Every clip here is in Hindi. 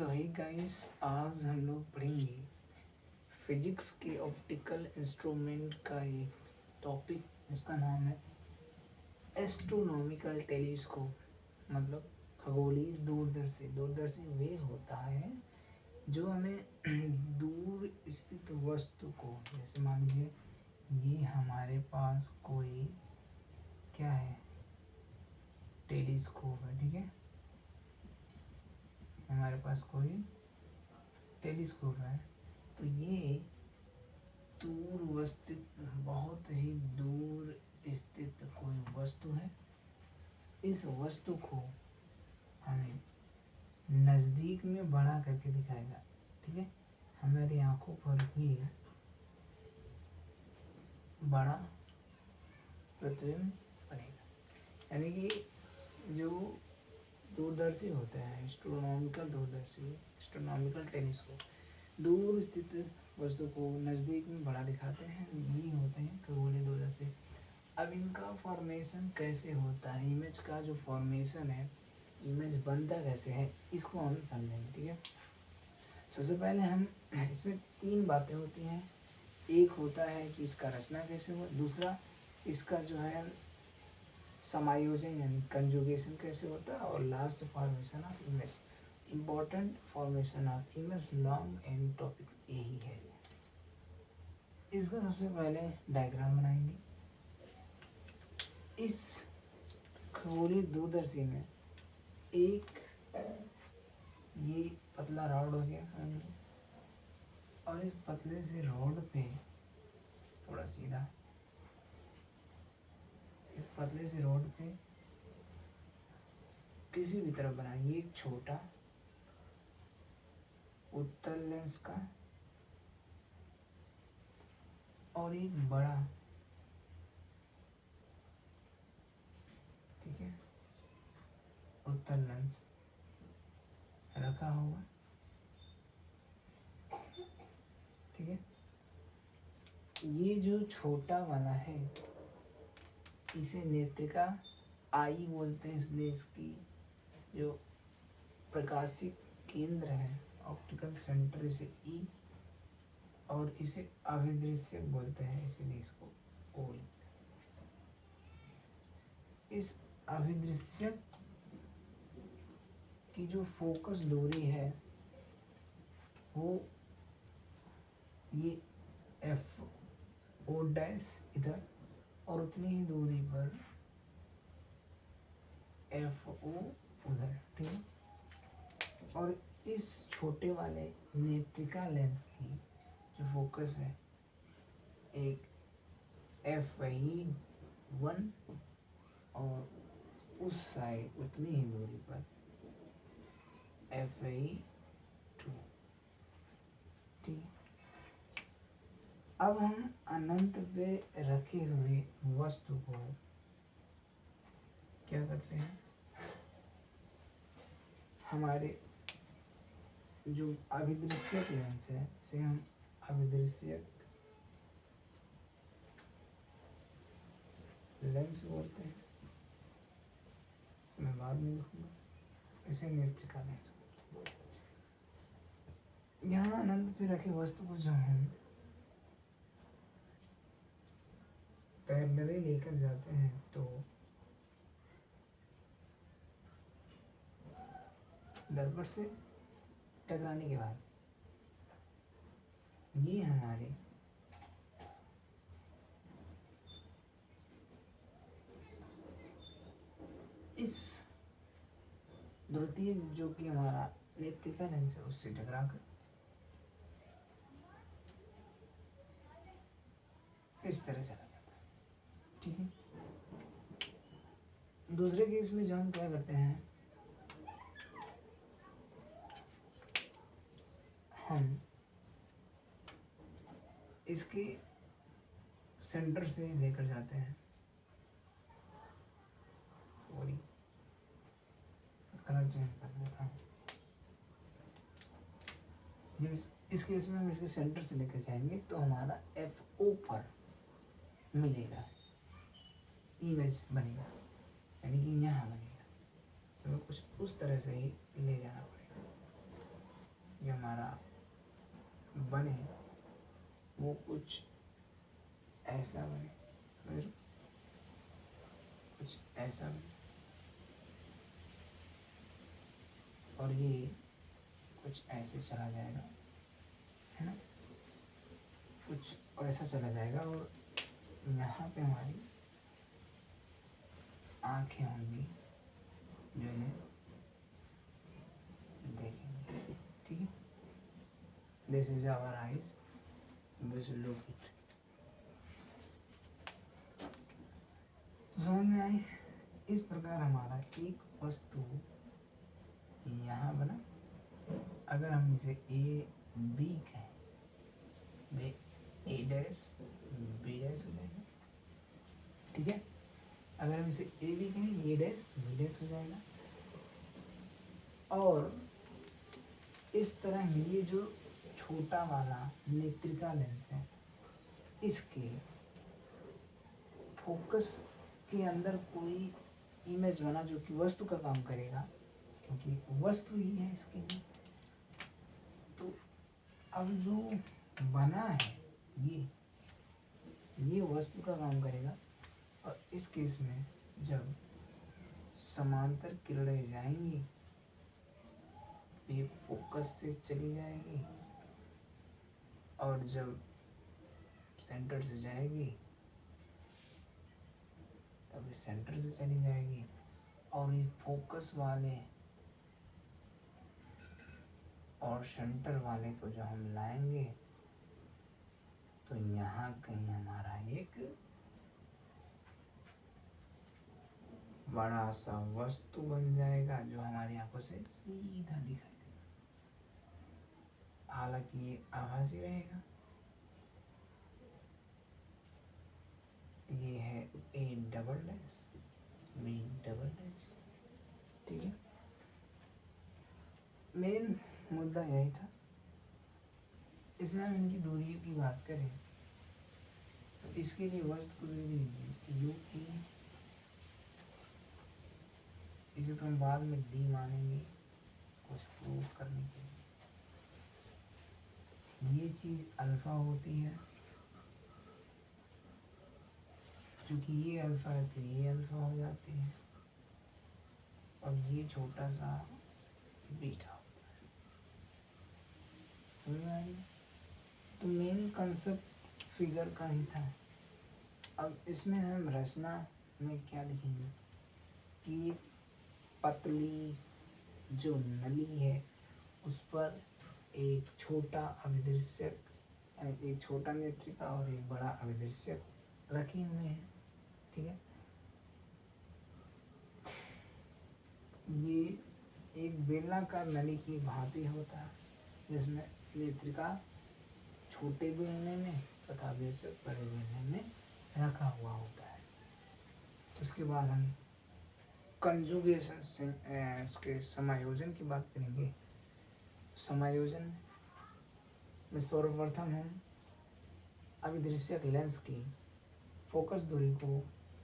तो हे गाइस, आज हम लोग पढ़ेंगे फिजिक्स के ऑप्टिकल इंस्ट्रूमेंट का एक टॉपिक जिसका नाम है एस्ट्रोनॉमिकल टेलीस्कोप। मतलब खगोलीय दूरदर्शी। दूरदर्शी वे होता है जो हमें दूर स्थित वस्तु को, जैसे मान लीजिए ये हमारे पास कोई क्या है, टेलीस्कोप है, ठीक है। हमारे पास कोई टेलीस्कोप है, तो ये दूर स्थित, बहुत ही दूर स्थित कोई वस्तु है। इस वस्तु को हमें नज़दीक में बड़ा करके दिखाएगा, ठीक है। हमारी आंखों पर ही बड़ा प्रतिबिंब पड़ेगा। यानी कि जो दूरदर्शी होते हैं, एस्ट्रोनॉमिकल दूरदर्शी, एस्ट्रोनॉमिकल टेलीस्कोप, दूर स्थित वस्तु को नज़दीक में बड़ा दिखाते हैं। यही होते हैं खगोलीय दूरदर्शी। अब इनका फॉर्मेशन कैसे होता है, इमेज का जो फॉर्मेशन है, इमेज बनता कैसे है, इसको हम समझेंगे, ठीक है। सबसे पहले हम इसमें तीन बातें होती हैं। एक होता है कि इसका रचना कैसे हुआ, दूसरा इसका जो है समायोजन यानी कंजुगेशन कैसे होता है, और last formation of image, important formation of image, long and topic यही है। इसका सबसे पहले डायग्राम बनाएंगे। इस खगोलीय दूरदर्शी में एक ये पतला रॉड हो गया, और इस पतले से रॉड पे थोड़ा सीधा, इस पतले से रॉड पे किसी भी तरफ बनाएंगे एक छोटा उत्तल लेंस का और एक बड़ा, ठीक है, उत्तल लेंस रखा होगा, ठीक है। ये जो छोटा वाला है इसे नेत्रिका आई बोलते हैं, इसलिए इसकी जो प्रकाशिक केंद्र है, ऑप्टिकल सेंटर, इसे ई, और इसे अभिदृश्यक बोलते हैं, इसलिए इसको ओ बोलते हैं। इस अभिदृश्यक की जो फोकस दूरी है वो ये एफ ओ डैश इधर, और उतनी ही दूरी पर एफ ओ उधर, ठीक है। और इस छोटे वाले नेत्रिका लेंस की जो फोकस है एक F1, और उस साइड उतनी ही दूरी पर F2, ठीक। अब हम अनंत पे रखे हुए वस्तु को क्या करते हैं, हमारे जो अभिदृश्यक लेंस है इसे हम अभिदृश्यक लेंस बोलते हैं, इसमें बाद में लिखूंगा, इसे नेत्रिका लेंस बोलते हैं। यहाँ अनंत पे रखे वस्तु को जब हम पैरेलली लेकर जाते हैं तो दर्पण से टकराने के बाद ये हमारे इस द्वितीय जो कि हमारा नेत्रिका लेंस है उससे टकरा कर इस तरह चला जाता है, ठीक है। दूसरे केस में जो हम क्या करते हैं, हम इसके सेंटर से लेकर जाते हैं, सॉरी कलर चेंज कर देता हूँ। जब इस केस में हम इसके सेंटर से लेकर जाएंगे तो हमारा एफ ओ पर मिलेगा, इमेज बनेगा, यानी कि यहाँ बनेगा, तो कुछ उस तरह से ही ले जाना पड़ेगा। ये हमारा बने वो कुछ ऐसा बने, फिर कुछ ऐसा बने, और ये कुछ ऐसे चला जाएगा, है ना, कुछ ऐसा चला जाएगा। और यहाँ पे हमारी आंखें होंगी जो इन्हें देखेंगे, ठीक है। This is our eyes, this look it. समझ में आई? इस प्रकार हमारा एक वस्तु यहाँ बना। अगर हम इसे ए बी कहें, ए डैश बी डैश हो जाएगा, ठीक है। अगर हम इसे ए बी कहें, ए डैश बी डैश हो जाएगा। और इस तरह ये जो छोटा वाला नेत्रिका लेंस है, इसके फोकस के अंदर कोई इमेज बना जो कि वस्तु का काम करेगा, क्योंकि वस्तु ही है इसके लिए। तो अब जो बना है ये वस्तु का काम करेगा। और इस केस में जब समांतर किरणें जाएंगी, ये फोकस से चली जाएगी, और जब सेंटर से जाएगी तब ये सेंटर से चली जाएगी। और ये फोकस वाले और सेंटर वाले को जो हम लाएंगे तो यहाँ कहीं हमारा एक बड़ा सा वस्तु बन जाएगा जो हमारी आंखों से सीधा दिखाई देगा। हालांकि ये आभासी रहेगा। ये है A double dash B double dash, ठीक है। मेन मुद्दा यही था। इसमें हम इनकी दूरी की बात करें तो इसके लिए वस्तु की दूरी यू की, इसे तो हम बाद में डी मानेंगे कुछ प्रूव करने के लिए। ये चीज अल्फा होती है, क्योंकि ये अल्फा है तो ये अल्फा हो जाती है, और ये छोटा सा बीटा होता है। समझ में आई? तो मेन कंसेप्ट फिगर का ही था। अब इसमें हम रचना में क्या लिखेंगे कि पतली जो नली है उस पर एक छोटा अभिदृश्यक, एक छोटा नेत्रिका और एक बड़ा अभिदृश्यक रखे हुए हैं, ठीक है। ये एक बेलनाकार नली की भांति होता है जिसमें नेत्रिका छोटे बेलने में तथा अभिदृश्यक बड़े बेलने में रखा हुआ होता है। उसके बाद हम कंजुगेशन से इसके समायोजन की बात करेंगे। समायोजन में सर्वप्रथम हम अभिदृश्यक लेंस की फोकस दूरी को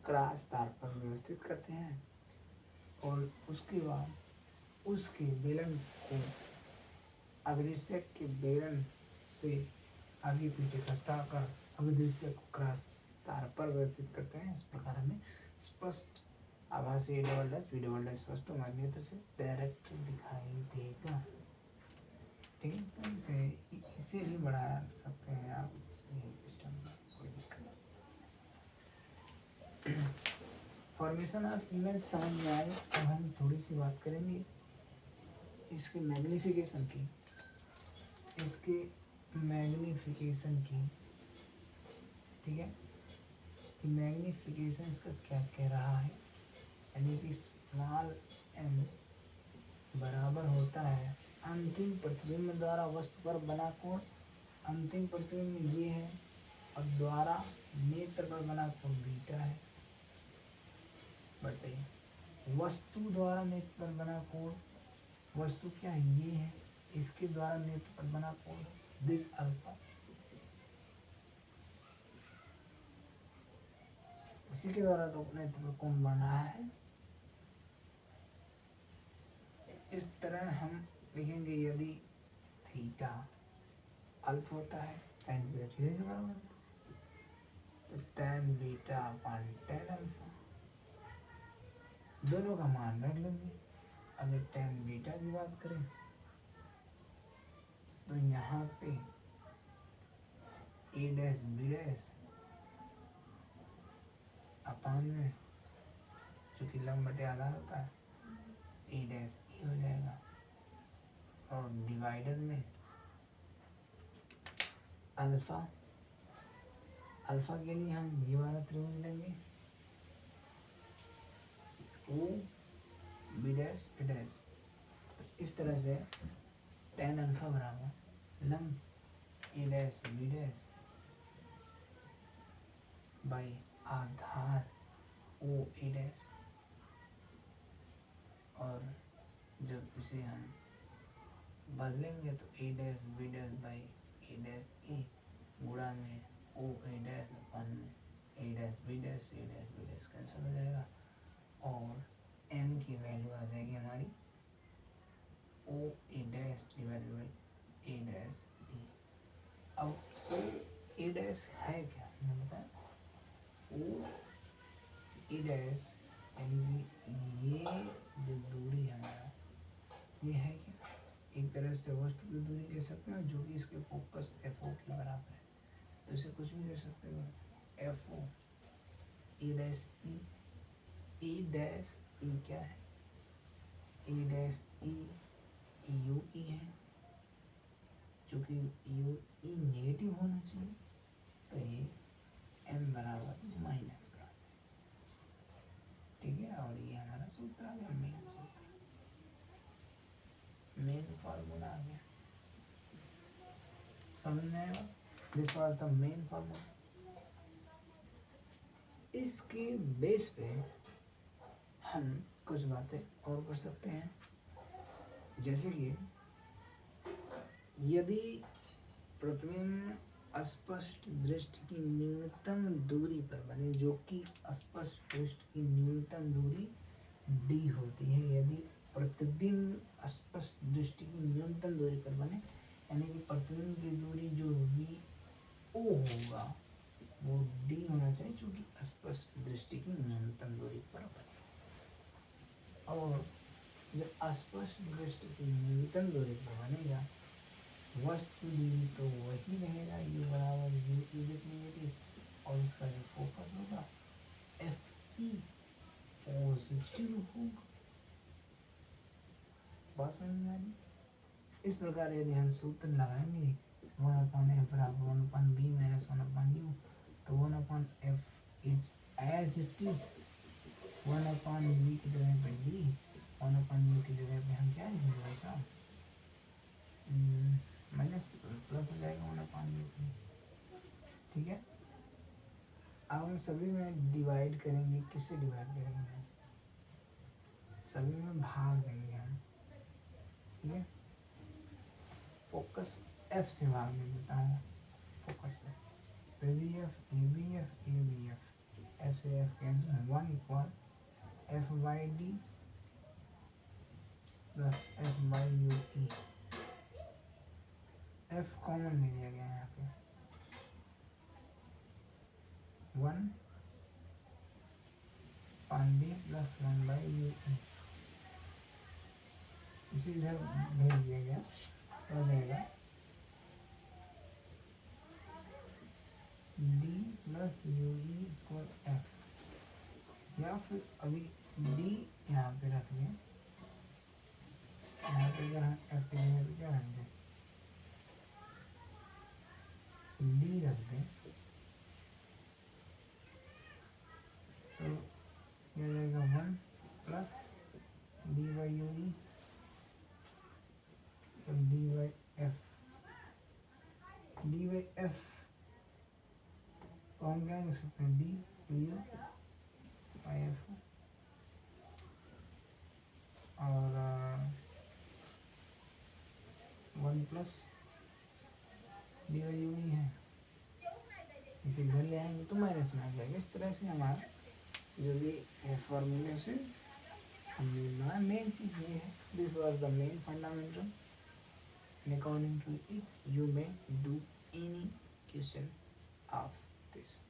क्रॉस तार पर व्यवस्थित करते हैं, और उसके बाद उसके बेलन को अभिदृश्यक के बेलन से आगे पीछे खसका कर अभिदृश्यक को क्रॉस तार पर व्यवस्थित करते हैं। इस प्रकार हमें स्पष्ट आभासी double dash B double dash वस्तु हमारे नेत्र से डायरेक्ट दिखाई देगा, ठीक है। तो इसे भी बढ़ा सकते हैं आप, यही सिस्टम में कोई दिक्कत नहीं। फॉर्मेशन ऑफ इमेज समझ में आए। अब हम थोड़ी सी बात करेंगे इसके मैग्नीफिकेशन की, ठीक है, कि मैग्नीफिकेशन इसका क्या कह रहा है। यानी कि स्मॉल एम बराबर होता है अंतिम प्रतिबिंब द्वारा वस्तु पर बना कोण। अंतिम प्रतिबिंब ये है और द्वारा नेत्र पर बना कोण बीटा है, बटे वस्तु द्वारा नेत्र पर बना कोण, वस्तु क्या है, ये है, इसके द्वारा नेत्र पर बना कोण दिस अल्फा। इसी के द्वारा तो नेत्र पर कोण बन रहा है। इस तरह हम लिखेंगे, यदि थीटा अल्फा होता है tan बीटा थीटा के बराबर, तो tan beta upon tan alpha दोनों का मान रख लेंगे। अगर tan बीटा की बात करें तो यहाँ पे ए डैश बी डैश अपान में चूँकि लंब बटे आधार होता है ए डैश ई हो जाएगा, और डिवाइडर में अल्फा अल्फा के लिए हम ये वाला त्रिभुज लेंगे O B dash A dash, तो इस तरह से tan अल्फा बराबर लंब A dash B dash by आधार ओ ए डैश, और जब इसे हम बदलेंगे तो A dash B dash by A dash A गुणा में ओ ए डैश अपन में A dash B dash cancel हो जाएगा, और m की वैल्यू आ जाएगी हमारी O A dash divided by A dash E. अब ओ ए डैश है क्या, हमने बताया ओ ए डैश यानी कि ये जो दूरी है हमारा ये है क्या, एक तरह से वस्तु की दूरी कह सकते हैं जो कि इसके फोकस एफ ओ के बराबर है, तो इसे कुछ भी कह सकते हो एफ ओ ए डैश ई क्या है, ए डैश ई यू ई है, चूँकि यू ई नेगेटिव होना चाहिए तो ये एम बराबर माइनस का, ठीक है। और ये हमारा सूत्र आ गया, मेन सूत्र, मेन फार्मूला आ गया, समझ में आएगा। This was the main formula. इसके बेस पे हम कुछ बातें और कर सकते हैं, जैसे कि यदि प्रतिबिंब स्पष्ट दृष्टि की न्यूनतम दूरी पर बने, जो कि स्पष्ट दृष्टि की न्यूनतम दूरी d होती है, यदि प्रतिबिंब स्पष्ट दृष्टि की न्यूनतम दूरी पर बने, यानी कि प्रतिबिंब की दूरी जो वी ओ होगा वो d होना चाहिए, क्योंकि स्पष्ट दृष्टि की न्यूनतम दूरी पर बने, और जब स्पष्ट दृष्टि की न्यूनतम दूरी पर बनेगा वस्तु दूरी तो वही रहेगा u बराबर u नेगेटिव, और इसका जो फोकस होगा एफ ई पॉजिटिव होगा। बात समझ में आई। इस प्रकार यदि हम सूत्र लगाएंगे 1/f बराबर 1/b माइनस 1/u, तो 1/f is as it is 1/b की जगह पे d, 1/u की जगह पे हम क्या लिखेंगे भाई साहब, माइनस प्लस हो जाएगा 1/u, ठीक है। अब हम सभी में डिवाइड करेंगे, किससे डिवाइड करेंगे हम, सभी में भाग देंगे हम, ठीक है। फोकस एफ से भाग दे देता हूँ, फोकस से A B F A B F A B F से F cancel, 1 equal F by D plus F by U E, F common ले लिया गया है यहाँ पे, 1 पान D plus 1 by U E, इसे इधर भेज दिया गया, हो जाएगा D plus U E equal F, या फिर अभी डी यहाँ पे रख दें, यहाँ पे अगर हम एफ की जगह पे क्या रख दें, डी रख दें, तो यह जाएगा 1 plus D by U E D by F, D by F तो हम क्या लिख सकते हैं, डी यू बाई एफ, और 1 प्लस डी बाई यू ई है, इसे इधर ले आएंगे तो माइनस में आ जाएगा। इस तरह से हमारा जो भी फॉर्मूले से हमने बनाया, मेन चीज़ ये है, this was the main fundamental. and according to it you may do any question of this.